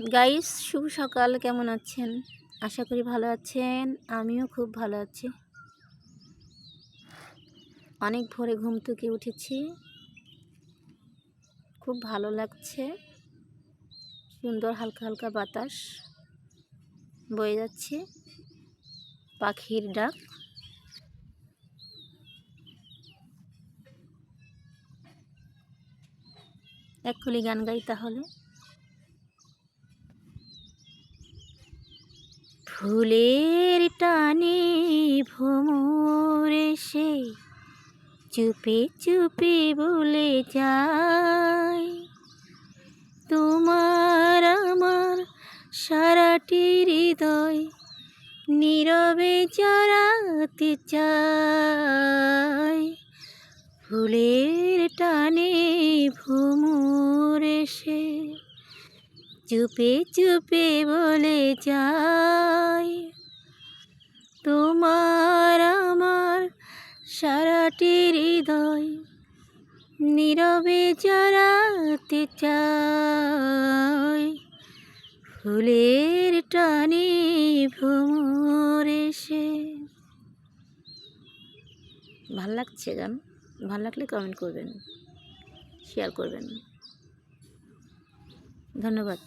Guys, শুভ সকাল। কেমন আছেন? আশা করি ভালো আছেন। আমিও খুব ভালো আছি। অনেক ভোরে ঘুম থেকে উঠেছি, খুব ভালো লাগছে। সুন্দর হালকা হালকা বাতাস বয়ে যাচ্ছে, পাখির ডাক। এক কলি গান গাই তাহলে। ফুলের টানে ভ্রমর এসে চুপি চুপি বলে যায়, তোমার আমার সারাটি হৃদয় নীরবে জড়াতে চায়। ফুলের টানে ভ্রমর এসে চুপে চুপে বলে যায়, তোমার আমার সারাটি হৃদয় নীরবে জড়াতে চায়। ফুলের টানে ভ্রমর এসে। ভাল লাগছে গান? ভাল লাগলে কমেন্ট করবেন, শেয়ার করবেন। ধন্যবাদ।